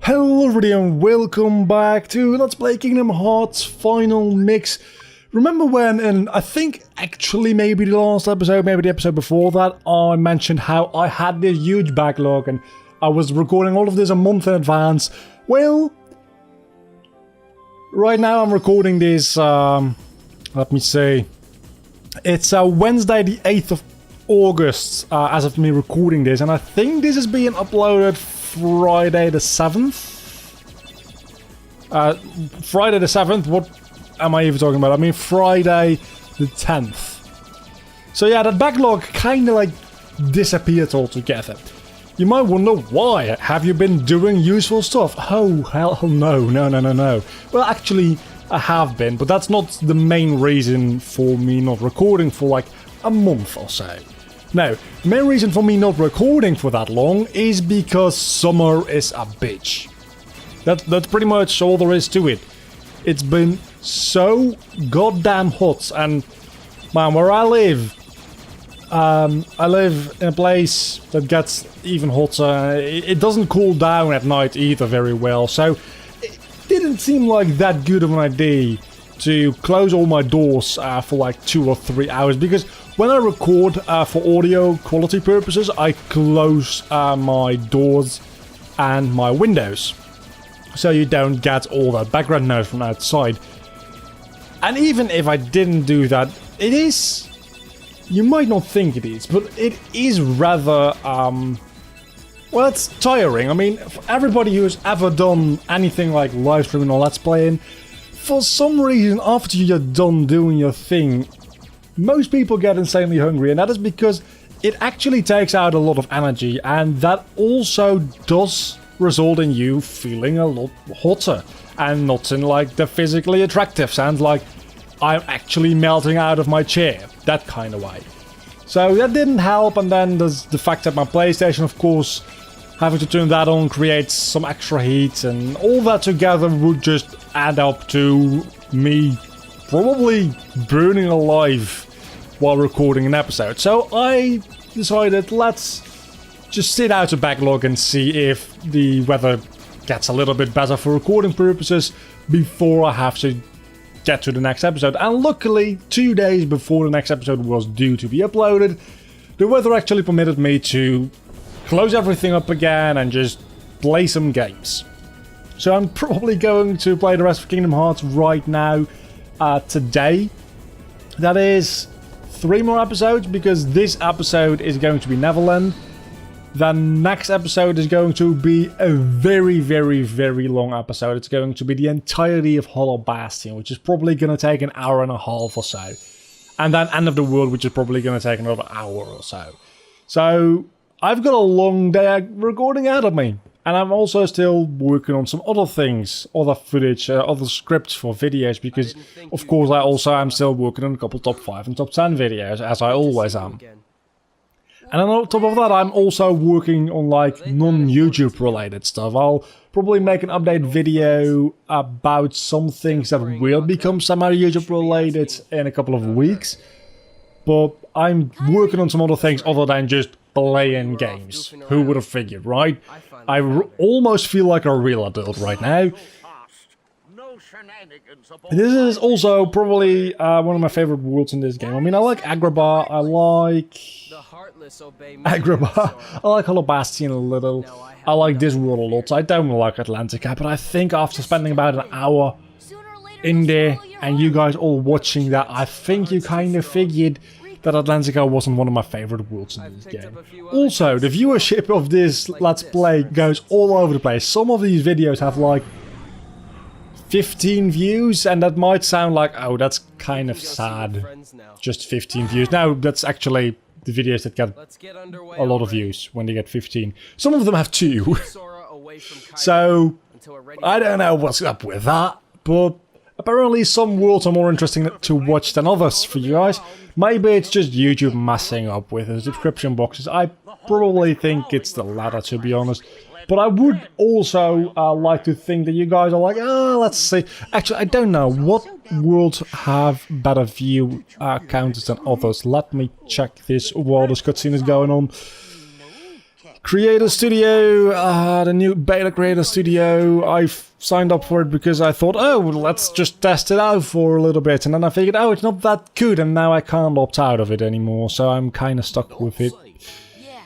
Hello everybody and welcome back to Let's Play Kingdom Hearts Final Mix. Remember when, and I think actually maybe the last episode, maybe the episode before that, I mentioned how I had this huge backlog and I was recording all of this a month in advance. Well, right now I'm recording this, let me see, it's Wednesday the 8th of August as of me recording this, and I think this is being uploaded Friday the 7th? Friday the 7th? What am I even talking about? I mean Friday the 10th. So yeah, that backlog kind of like disappeared altogether. You might wonder why. Have you been doing useful stuff? Oh, hell no. Well, actually, I have been, but that's not the main reason for me not recording for like a month or so. No, the main reason for me not recording for that long is because summer is a bitch. That's pretty much all there is to it. It's been so goddamn hot, and man, where I live in a place that gets even hotter. It doesn't cool down at night either very well, so it didn't seem like that good of an idea to close all my doors for like 2 or 3 hours, because when I record for audio quality purposes, I close my doors and my windows, so you don't get all that background noise from outside. And even if I didn't do that, it is, you might not think it is, but it is rather, well, it's tiring. I mean, for everybody who's ever done anything like live streaming or let's playing, for some reason, after you're done doing your thing, most people get insanely hungry, and that is because it actually takes out a lot of energy, and that also does result in you feeling a lot hotter, and not in like the physically attractive sense, like I'm actually melting out of my chair, that kind of way. So that didn't help, and then there's the fact that my PlayStation, of course, having to turn that on creates some extra heat, and all that together would just add up to me probably burning alive while recording an episode. So I decided, let's just sit out a backlog and see if the weather gets a little bit better for recording purposes before I have to get to the next episode. And luckily, 2 days before the next episode was due to be uploaded, the weather actually permitted me to close everything up again and just play some games. So I'm probably going to play the rest of Kingdom Hearts right now, today. That is 3 more episodes, because this episode is going to be Neverland. The next episode is going to be a very long episode. It's going to be the entirety of Hollow Bastion, which is probably going to take an hour and a half or so. And then End of the World, which is probably going to take another hour or so. So I've got a long day recording ahead of me. And I'm also still working on some other things, other footage, other scripts for videos, because of course I also am still working on a couple top 5 and top 10 videos, as I always am. And on top of that, I'm also working on like non-YouTube related stuff. I'll probably make an update video about some things that will become semi-YouTube related in a couple of weeks. But I'm working on some other things other than just playing games. Who would have figured, right? I almost feel like a real adult right now. This is also probably one of my favorite worlds in this game. I mean, I like Agrabah, I like Agrabah, I like Hollow Bastion a little, I like this world a lot. I don't like Atlantica, but I think after spending about an hour in there and you guys all watching that, I think you kind of figured that Atlantica wasn't one of my favorite worlds in this game. Also, the viewership of this Let's Play goes all over the place. Some of these videos have like 15 views, and that might sound like, oh, that's kind of sad. Just 15 views. No, that's actually the videos that get a lot of views when they get 15. Some of them have 2. So, I don't know what's up with that, but apparently some worlds are more interesting to watch than others for you guys. Maybe it's just YouTube messing up with the subscription boxes. I probably think it's the latter, to be honest. But I would also like to think that you guys are like, oh, let's see. Actually, I don't know. What worlds have better view counters than others? Let me check this while this cutscene is going on. Creator Studio, the new beta Creator Studio. I've signed up for it because I thought, oh, let's just test it out for a little bit. And then I figured, oh, it's not that good, and now I can't opt out of it anymore. So I'm kind of stuck with it.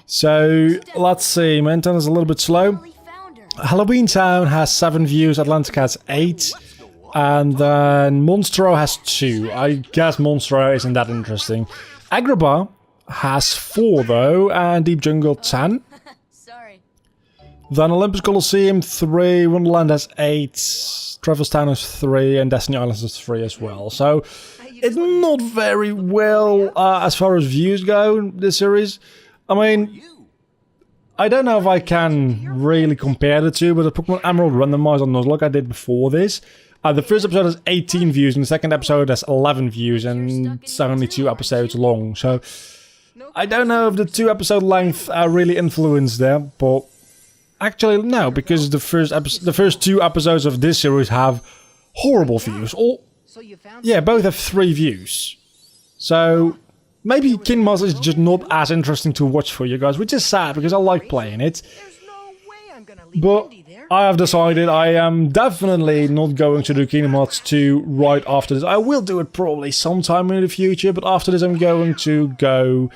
So, let's see. My internet is a little bit slow. Halloween Town has 7 views, Atlantica has 8. And then Monstro has 2. I guess Monstro isn't that interesting. Agrabah has 4 though, and Deep Jungle 10. Sorry. Then Olympus Coliseum 3, Wonderland has 8, Traverse Town has 3, and Destiny Islands has 3 as well. So it's not very well as far as views go, this series. I mean, I don't know if I can really compare the two, but the Pokemon Emerald randomizer on Nuzlocke I did before this. The first episode has 18 views, and the second episode has 11 views, and it's only 2 episodes long. So I don't know if the 2 episode length really influenced there, but actually no, because the first 2 episodes of this series have horrible views. Yeah, both have 3 views. So maybe King Master is just not as interesting to watch for you guys, which is sad because I like playing it. But I have decided I am definitely not going to do Kingdom Hearts 2 right after this. I will do it probably sometime in the future, but after this I'm going to go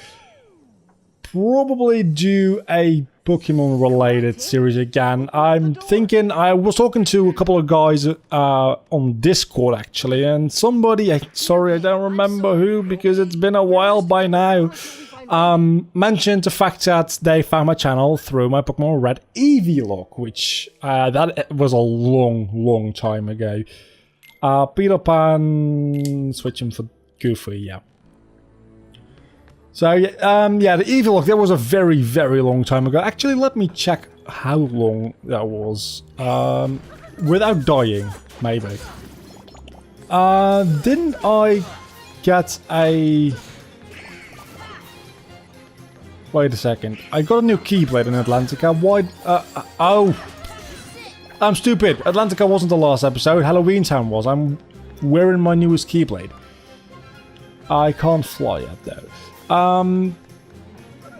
probably do a Pokemon related series again. I'm thinking, I was talking to a couple of guys on Discord actually, and somebody, sorry I don't remember who because it's been a while by now, mentioned the fact that they found my channel through my Pokemon Red Eevee log, which that was a long time ago. Peter Pan, switch him for Goofy, yeah. So yeah, the Eevee log, that was a very long time ago. Actually, let me check how long that was. Without dying, maybe. Didn't I get a... Wait a second. I got a new Keyblade in Atlantica. Why... oh! I'm stupid. Atlantica wasn't the last episode. Halloween Town was. I'm wearing my newest Keyblade. I can't fly yet, though.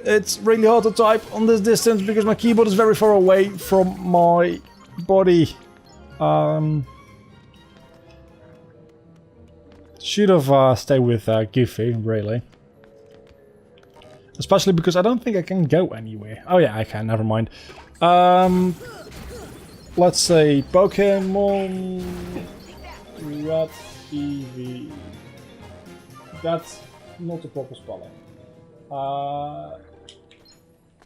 It's really hard to type on this distance because my keyboard is very far away from my body. Should have stayed with Goofy, really. Especially because I don't think I can go anywhere. Oh yeah, I can, never mind. Let's see, Pokemon Red Eevee. That's not the proper spelling.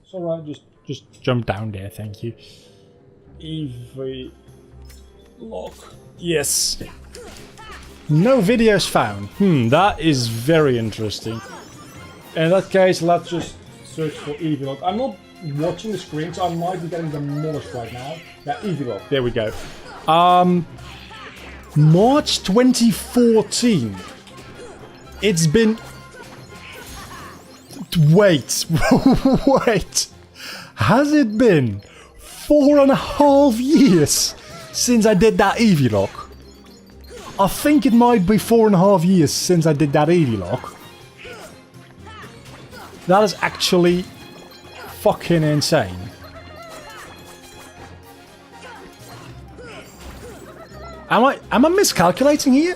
Sora, just jump down there, thank you. Eevee log. Yes. No videos found. That is very interesting. In that case, let's just search for Eevee log. I'm not watching the screen, so I might be getting demolished right now. Yeah, Eevee log. There we go. March 2014. It's been... Wait. Wait. Has it been 4.5 years since I did that Eevee log? I think it might be 4.5 years since I did that Eevee log. That is actually fucking insane. Am I miscalculating here?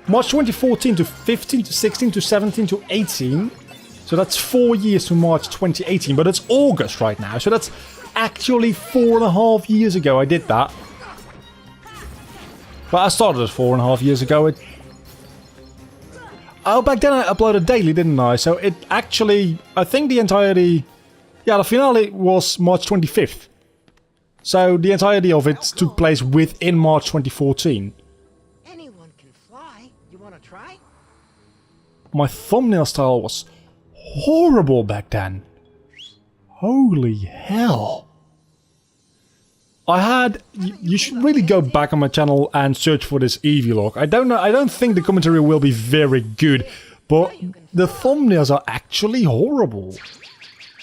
March 2014 to 15 to 16 to 17 to 18. So that's 4 years to March 2018, but it's August right now. So that's actually 4.5 years ago I did that. But I started it 4.5 years ago. Oh, back then I uploaded daily, didn't I? So it actually, I think the entirety... Yeah, the finale was March 25th. So the entirety of it took place within March 2014. Anyone can fly. You want to try? My thumbnail style was horrible back then. Holy hell. I had... You should really go back on my channel and search for this Eevee log. I don't know, I don't think the commentary will be very good, but the thumbnails are actually horrible.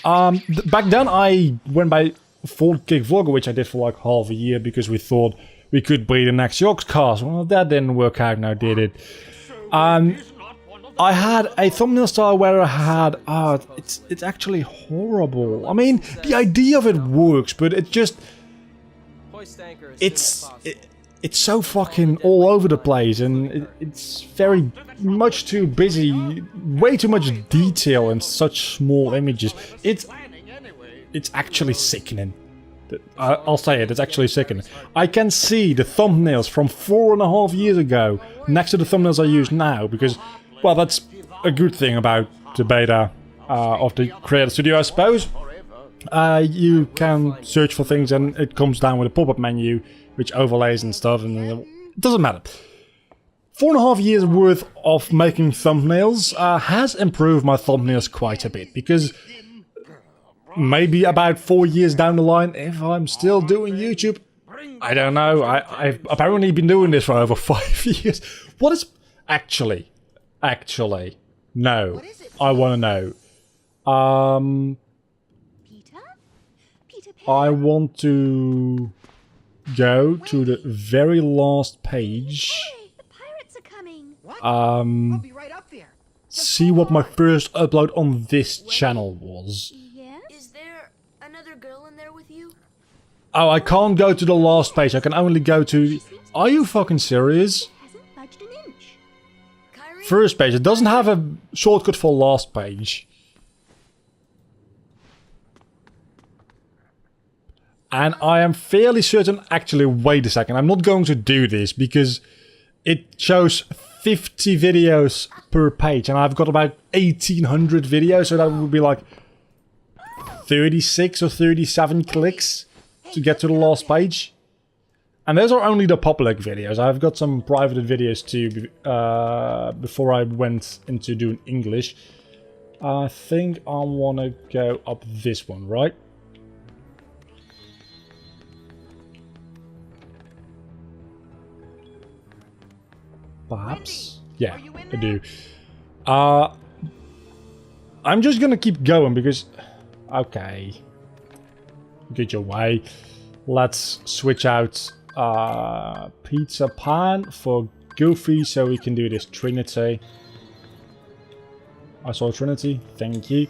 Back then I went by Full Kick Vlogger, which I did for like half a year because we thought we could be the next Yogscast. Well, that didn't work out now, did it? I had a thumbnail style where I had... it's actually horrible. I mean, the idea of it works, but it just... It's so fucking all over the place, and it's very much too busy. Way too much detail in such small images. It's actually sickening. I'll say it, it's actually sickening. I can see the thumbnails from 4.5 years ago next to the thumbnails I use now, because, well, that's a good thing about the beta of the Creator Studio, I suppose. You can search for things and it comes down with a pop-up menu, which overlays and stuff, and it doesn't matter. 4.5 years worth of making thumbnails has improved my thumbnails quite a bit, because maybe about 4 years down the line, if I'm still doing YouTube, I don't know, I've apparently been doing this for over 5 years. What is... Actually, no, I want to know. I want to go to the very last page. Hey, the pirates are coming. I'll be right up there. See what my first upload on this channel was. Yeah? Is there another girl in there with you? Oh, I can't go to the last page. I can only go to... Are you fucking serious? Hasn't budged an inch. First page. It doesn't have a shortcut for last page. And I am fairly certain... Actually, wait a second. I'm not going to do this because it shows 50 videos per page. And I've got about 1,800 videos. So that would be like 36 or 37 clicks to get to the last page. And those are only the public videos. I've got some private videos too before I went into doing English. I think I want to go up this one, right? Perhaps? Yeah, I do. I'm just gonna keep going because... Okay. Get your way. Let's switch out Pizza Pan for Goofy so we can do this Trinity. I saw Trinity, thank you.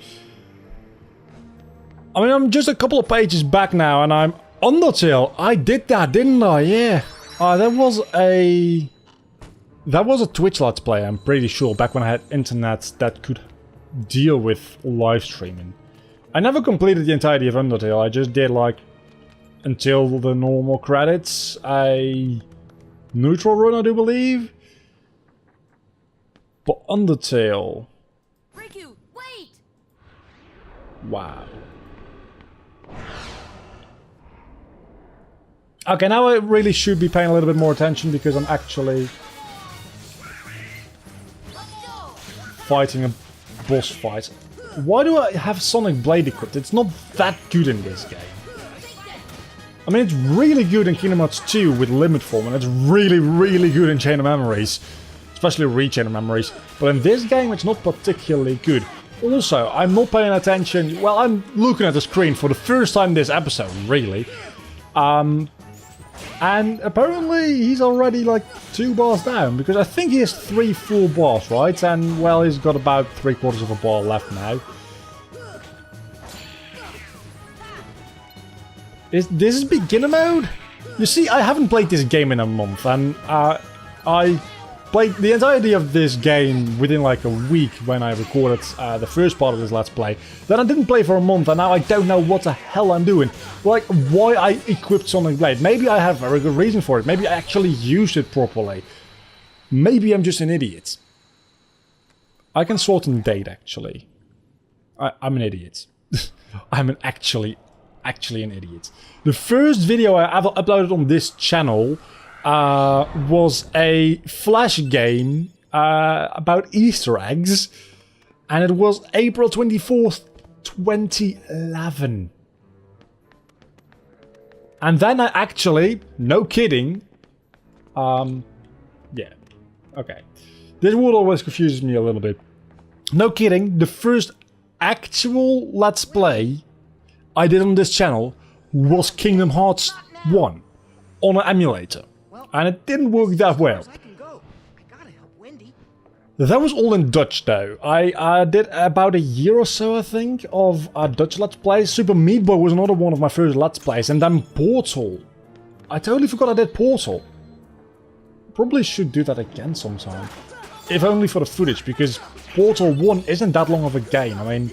I mean, I'm just a couple of pages back now and I'm Undertale. I did that, didn't I? Yeah. That was a Twitch Let's Play, I'm pretty sure, back when I had internet that could deal with live streaming. I never completed the entirety of Undertale, I just did, like, until the normal credits, a neutral run, I do believe. But Undertale... Riku, wait! Wow. Okay, now I really should be paying a little bit more attention because I'm actually... fighting a boss fight. Why do I have Sonic Blade equipped? It's not that good in this game. I mean, it's really good in Kingdom Hearts 2 with Limit Form, and it's really, really good in Chain of Memories. Especially Re-Chain of Memories. But in this game, it's not particularly good. Also, I'm not paying attention... Well, I'm looking at the screen for the first time this episode, really. And apparently he's already like 2 bars down, because I think he has 3 full bars, right? And well, he's got about 3/4 of a bar left now. This is beginner mode? You see, I haven't played this game in a month, and I played the entirety of this game within like a week when I recorded the first part of this Let's Play. Then I didn't play for a month, and now I don't know what the hell I'm doing. Like, why I equipped Sonic Blade. Maybe I have a very good reason for it. Maybe I actually used it properly. Maybe I'm just an idiot. I can sort and date, actually. I'm an idiot. I'm actually an idiot. The first video I ever uploaded on this channel was a Flash game about Easter eggs, and it was April 24th, 2011. And then I actually, no kidding, yeah, okay. This word always confuses me a little bit. No kidding, the first actual Let's Play I did on this channel was Kingdom Hearts 1 on an emulator. And it didn't work that well. That was all in Dutch though. I did about a year or so, I think, of Dutch Let's Plays. Super Meat Boy was another one of my first Let's Plays. And then Portal. I totally forgot I did Portal. Probably should do that again sometime. If only for the footage, because Portal 1 isn't that long of a game. I mean,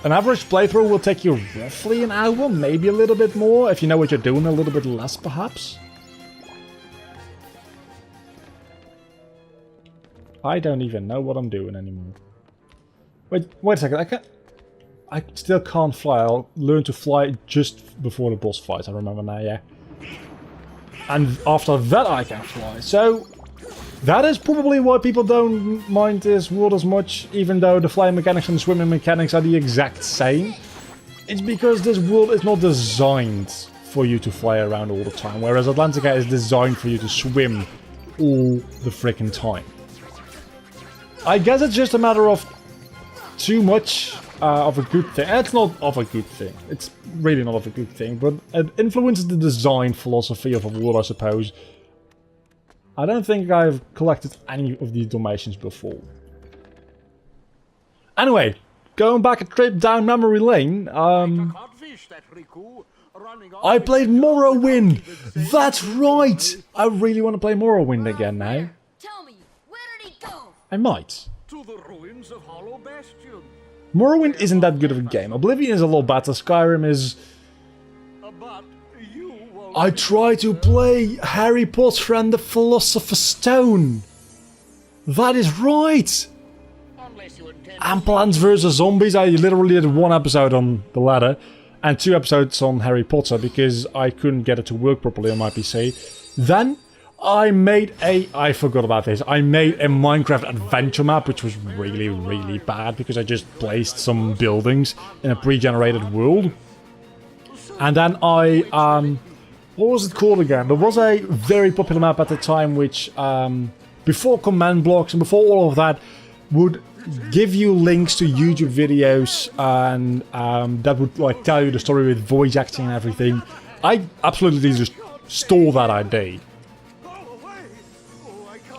an average playthrough will take you roughly an hour, maybe a little bit more, if you know what you're doing, a little bit less perhaps. I don't even know what I'm doing anymore. Wait a second, I still can't fly. I'll learn to fly just before the boss fight, I remember now, yeah. And after that I can fly, so that is probably why people don't mind this world as much, even though the flying mechanics and the swimming mechanics are the exact same. It's because this world is not designed for you to fly around all the time, whereas Atlantica is designed for you to swim all the freaking time. I guess it's just a matter of too much of a good thing. It's not of a good thing. It's really not of a good thing, but it influences the design philosophy of a world, I suppose. I don't think I've collected any of these Dalmatians before. Anyway, going back a trip down memory lane, I played Morrowind! That's right! I really want to play Morrowind again now. Tell me, where did he go? I might. To the ruins of Hollow Bastion. Morrowind isn't that good of a game. Oblivion is a lot better. Skyrim is... But you won't. I tried to play Harry Potter and the Philosopher's Stone. That is right! Unless you intend And Plants vs. Zombies. I literally did one episode on the latter. And 2 episodes on Harry Potter because I couldn't get it to work properly on my PC. Then I made I forgot about this. I made a Minecraft adventure map, which was really, really bad because I just placed some buildings in a pre-generated world. And then I, what was it called again? There was a very popular map at the time which, before command blocks and before all of that, would give you links to YouTube videos and that would like tell you the story with voice acting and everything. I absolutely just stole that idea.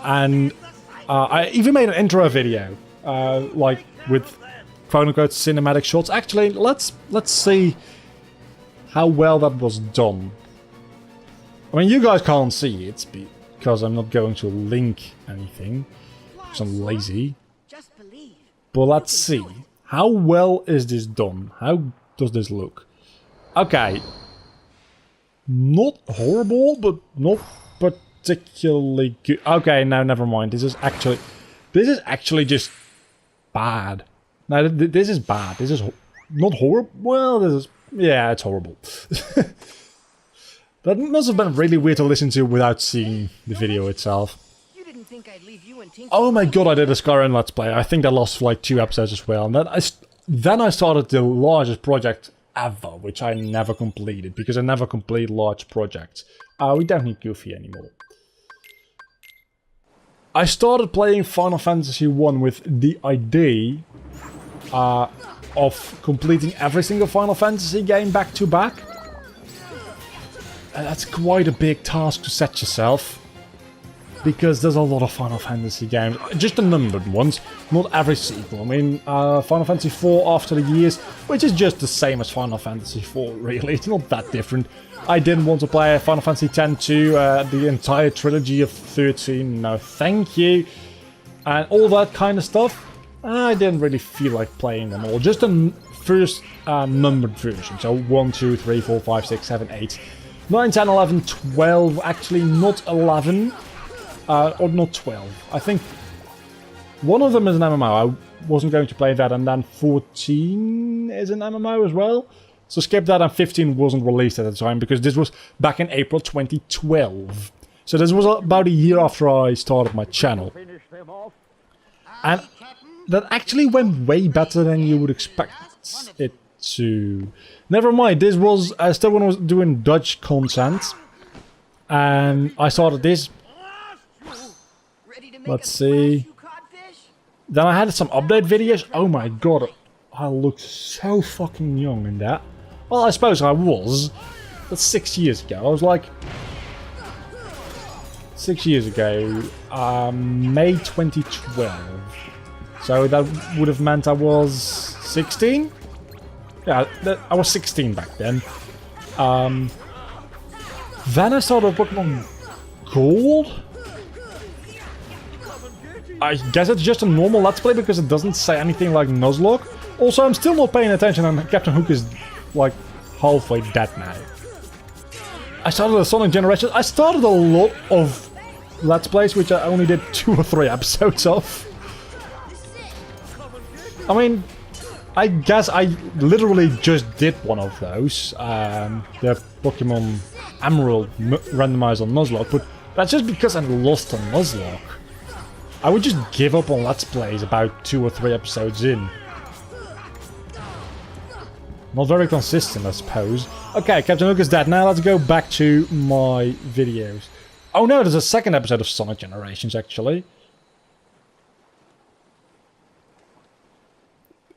And I even made an intro video, like with quote-unquote cinematic shots. Actually, let's see how well that was done. I mean, you guys can't see it because I'm not going to link anything because I'm lazy. Just believe. But let's see. How well is this done? How does this look? Okay. Not horrible, but not particularly good. Okay, no, never mind. This is actually just bad. No, this is bad. This is not horrible. Well, this is... yeah, it's horrible. That must have been really weird to listen to without seeing the video itself. You didn't think I'd leave you and Tinker. Oh my god, I did a Skyrim Let's Play. I think I lost for like 2 episodes as well. And then I started the largest project ever, which I never completed, because I never complete large projects. We don't need Goofy anymore. I started playing Final Fantasy 1 with the idea of completing every single Final Fantasy game back to back. That's quite a big task to set yourself, because there's a lot of Final Fantasy games, just the numbered ones, not every sequel. I mean, Final Fantasy 4 after the years, which is just the same as Final Fantasy 4, really. It's not that different. I didn't want to play Final Fantasy X-2, the entire trilogy of 13, no thank you, and all that kind of stuff. I didn't really feel like playing them all, just the first numbered version, so 1, 2, 3, 4, 5, 6, 7, 8, 9, 10, 11, 12, actually not 11, or not 12, I think one of them is an MMO, I wasn't going to play that, and then 14 is an MMO as well. So skip that, and 15 wasn't released at the time, because this was back in April 2012. So this was about a year after I started my channel. And that actually went way better than you would expect it to. Never mind, this was still when I was doing Dutch content. And I started this. Let's see. Then I had some update videos. Oh my god, I looked so fucking young in that. Well, I suppose I was. That's 6 years ago. I was like 6 years ago, May 2012. So that would have meant I was 16? Yeah, I was 16 back then. Then I started Pokemon Gold? I guess it's just a normal Let's Play because it doesn't say anything like Nuzlocke. Also, I'm still not paying attention and Captain Hook is like halfway dead now. I started a Sonic Generations. I started a lot of Let's Plays which I only did 2 or 3 episodes of. I mean, I guess I literally just did one of those. The Pokemon Emerald randomized on Nuzlocke, but that's just because I lost on Nuzlocke. I would just give up on Let's Plays about 2 or 3 episodes in. Not very consistent, I suppose. Okay, Captain Hook is dead. Now let's go back to my videos. Oh no, there's a second episode of Sonic Generations, actually.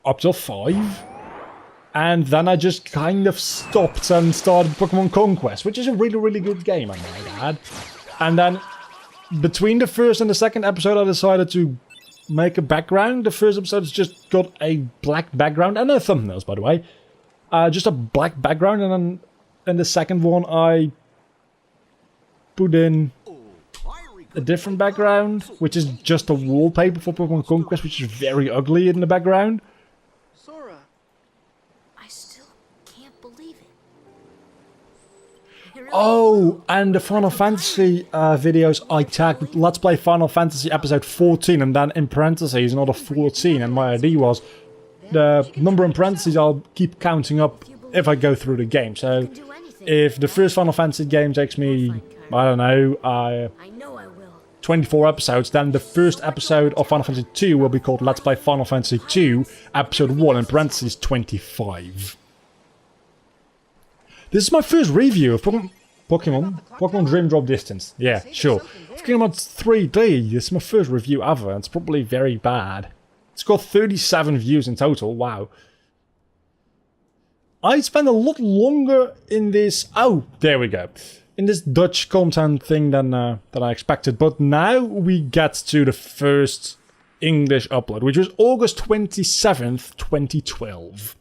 Up till 5. And then I just kind of stopped and started Pokemon Conquest, which is a really, really good game, I might add. And then, between the first and the second episode, I decided to make a background. The first episode has just got a black background, and no thumbnails, by the way. Just a black background, and then in the second one I put in a different background, which is just a wallpaper for Pokemon Conquest, which is very ugly in the background. Sora. I still can't believe it. Oh, and the Final Fantasy videos I tagged Let's Play Final Fantasy episode 14, and then in parentheses another 14, and my ID was the number in parentheses I'll keep counting up if I go through the game. So if the first Final Fantasy game takes me, I don't know, I know I will. 24 episodes, then the first episode of Final Fantasy 2 will be called Let's Play Final Fantasy 2 episode 1 in parentheses 25. This is my first review of Pokemon Dream Drop Distance. Yeah, sure. Pokemon 3D, this is my first review ever, and it's probably very bad. It's got 37 views in total, wow. I spent a lot longer in this... Oh, there we go. In this Dutch content thing than I expected. But now we get to the first English upload, which was August 27th, 2012.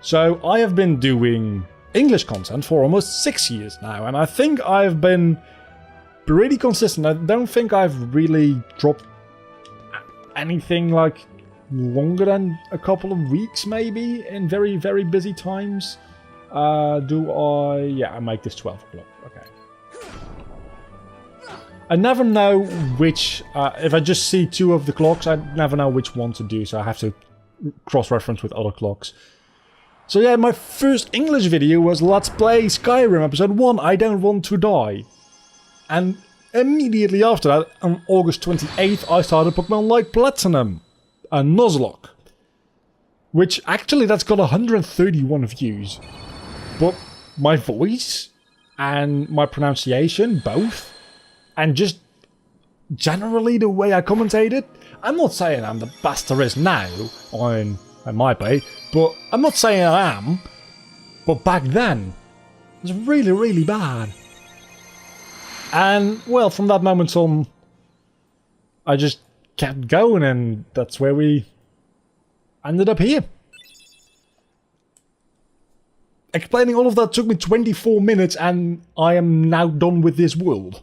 So I have been doing English content for almost 6 years now, and I think I've been pretty consistent. I don't think I've really dropped anything like longer than a couple of weeks, maybe, in very, very busy times. Do I... Yeah, I make this 12 o'clock. Okay. I never know which... if I just see 2 of the clocks, I never know which one to do, so I have to cross-reference with other clocks. So yeah, my first English video was Let's Play Skyrim Episode 1, I Don't Want to Die. And immediately after that, on August 28th, I started Pokemon Light Platinum, a Nuzlocke. Which, actually, that's got 131 views. But my voice and my pronunciation, both, and just generally the way I commentated, I'm not saying I'm the best there is now, I might be, but I'm not saying I am, but back then, it was really, really bad. And, well, from that moment on, I just kept going, and that's where we ended up here. Explaining all of that took me 24 minutes, and I am now done with this world.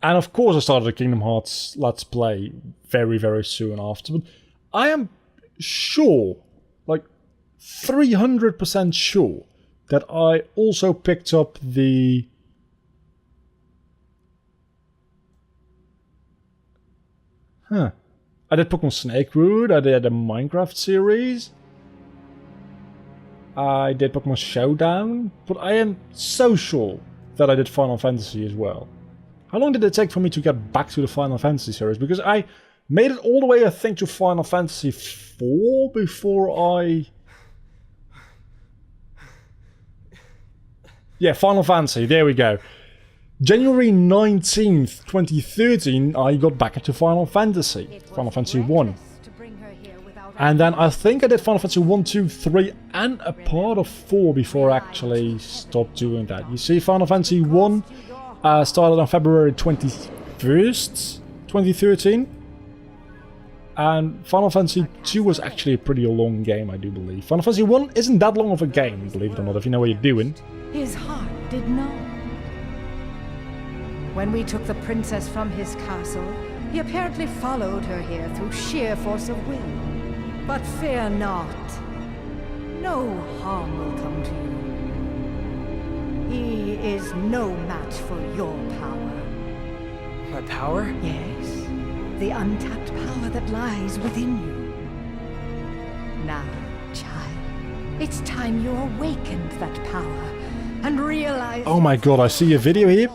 And of course I started a Kingdom Hearts Let's Play very, very soon after. But I am sure, like 300% sure, that I also picked up the... I did Pokemon Snake Root, I did a Minecraft series. I did Pokemon Showdown, but I am so sure that I did Final Fantasy as well. How long did it take for me to get back to the Final Fantasy series? Because I made it all the way, I think, to Final Fantasy 4 before I... Yeah, Final Fantasy, there we go. January 19th, 2013, I got back into Final Fantasy. Final Fantasy 1. To bring her here without And then I think I did Final Fantasy 1, 2, 3 and a part of 4 before I actually stopped doing that. You see, Final Fantasy 1 started on February 21st, 2013. And Final Fantasy 2 was actually a pretty long game, I do believe. Final Fantasy 1 isn't that long of a game, believe it or not, if you know what you're doing. His heart did know. When we took the princess from his castle, he apparently followed her here through sheer force of will. But fear not. No harm will come to you. He is no match for your power. My power? Yes, the untapped power that lies within you. Now, child, it's time you awakened that power and realized... Oh my god, I see a video here.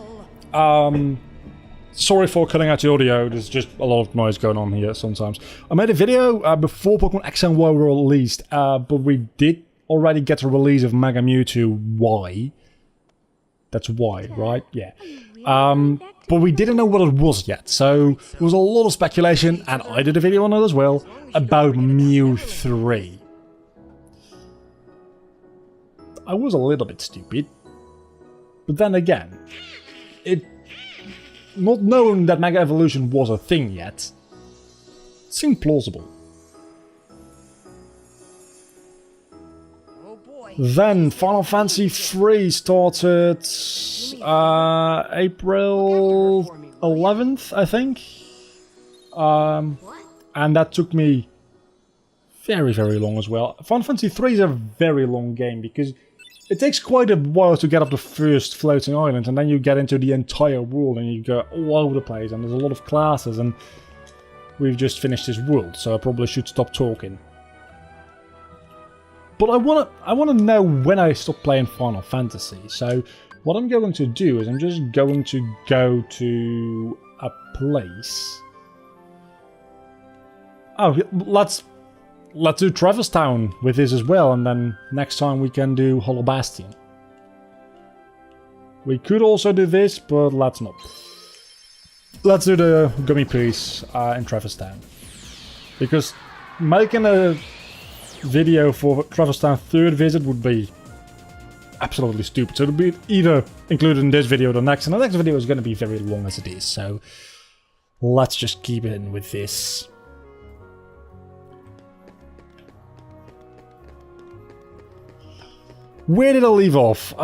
Sorry for cutting out the audio, there's just a lot of noise going on here sometimes. I made a video before Pokemon X and Y were released, but we did already get the release of Mega Mewtwo Y. That's Y, right? Yeah. But we didn't know what it was yet, so there was a lot of speculation, and I did a video on it as well, about Mew 3. I was a little bit stupid, but then again, not knowing that Mega Evolution was a thing yet, seemed plausible. Oh boy. Then Final Fantasy 3 started April 11th, I think. And that took me very, very long as well. Final Fantasy 3 is a very long game because it takes quite a while to get up the first floating island, and then you get into the entire world and you go all over the place, and there's a lot of classes, and we've just finished this world, so I probably should stop talking. But I wanna know when I stop playing Final Fantasy, so what I'm going to do is I'm just going to go to a place. Oh, let's do Traverse Town with this as well, and then next time we can do Hollow Bastion. We could also do this, but let's not. Let's do the Gummy Piece in Traverse Town. Because making a video for Traverse Town 3rd visit would be absolutely stupid. So it'll be either included in this video or the next, and the next video is going to be very long as it is, so let's just keep it in with this. Where did I leave off?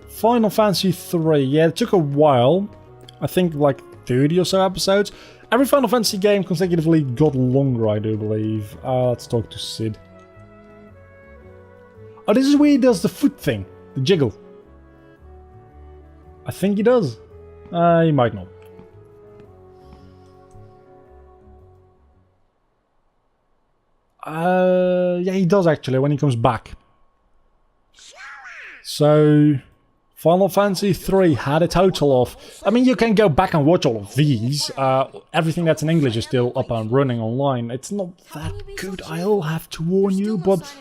Final Fantasy 3. Yeah, it took a while. I think like 30 or so episodes. Every Final Fantasy game consecutively got longer, I do believe. Let's talk to Sid. Oh, this is where he does the foot thing. The jiggle. I think he does. He might not. Yeah, he does actually when he comes back. So, Final Fantasy 3 had a total of... I mean, you can go back and watch all of these. Everything that's in English is still up and running online. It's not that good, I'll have to warn you, but...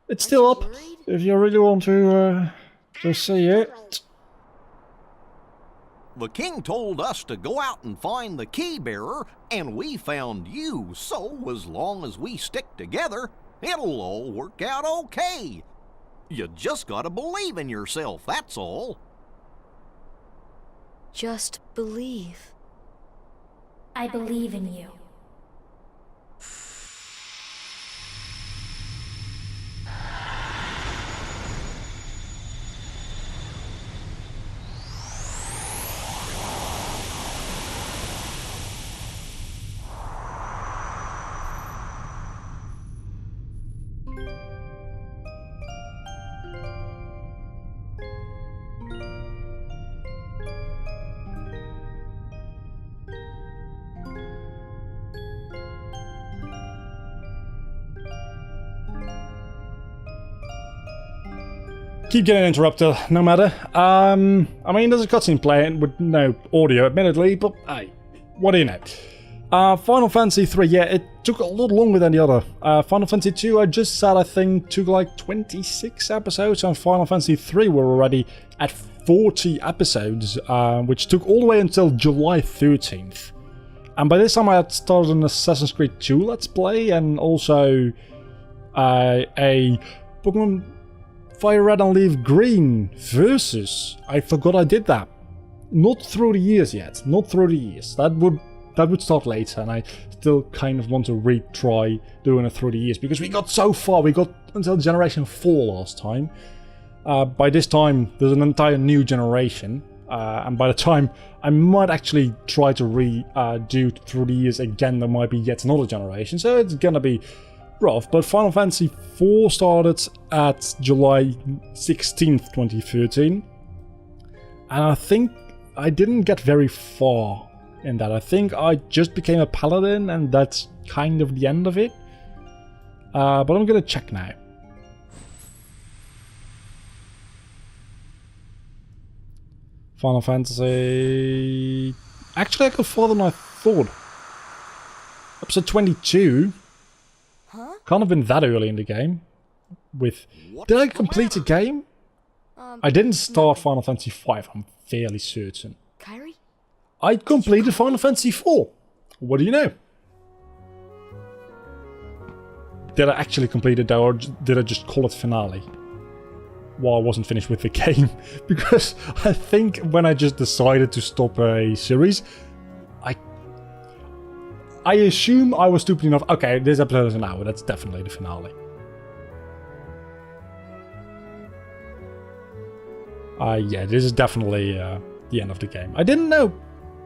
it's still up, if you really want to see it. The king told us to go out and find the key bearer, and we found you, so as long as we stick together, it'll all work out okay. You just gotta believe in yourself, that's all. Just believe. I believe in you. Keep getting interrupted, no matter. I mean, there's a cutscene playing with no audio, admittedly, but hey, what do you know? Final Fantasy 3, yeah, it took a lot longer than the other. Final Fantasy 2, I just said, I think, took like 26 episodes, and Final Fantasy 3 were already at 40 episodes, which took all the way until July 13th. And by this time I had started an Assassin's Creed 2 Let's Play, and also a Pokemon Fire Red and Leaf Green versus. I forgot I did that. Not through the years yet. Not through the years. That would start later, and I still kind of want to retry doing it through the years, because we got so far. We got until Generation 4 last time. By this time, there's an entire new generation, and by the time I might actually try to redo through the years again, there might be yet another generation, so it's gonna be rough. But Final Fantasy IV started at July 16th, 2013, and I think I didn't get very far in that. I think I just became a paladin, and that's kind of the end of it. But I'm gonna check now. Final Fantasy... Actually, I got farther than I thought. Episode 22. Can't have been that early in the game. Did I complete a game? I didn't start Final Fantasy V, I'm fairly certain. Kairi? I completed Final Fantasy IV. What do you know? Did I actually complete it, or did I just call it finale? While I wasn't finished with the game. Because I think when I just decided to stop a series, I assume I was stupid enough. Okay, this episode is an hour. That's definitely the finale. Yeah, this is definitely the end of the game. I didn't know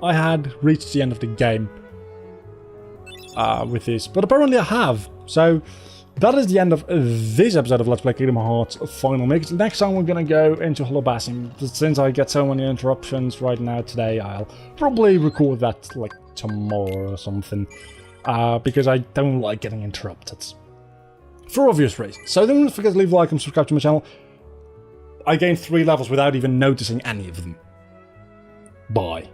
I had reached the end of the game with this, but apparently I have. So that is the end of this episode of Let's Play Kingdom Hearts Final Mix. Next time we're gonna go into Hollow Bassin. Since I get so many interruptions right now today, I'll probably record that like tomorrow or something. Because I don't like getting interrupted. For obvious reasons. So don't forget to leave a like and subscribe to my channel. I gained 3 levels without even noticing any of them. Bye.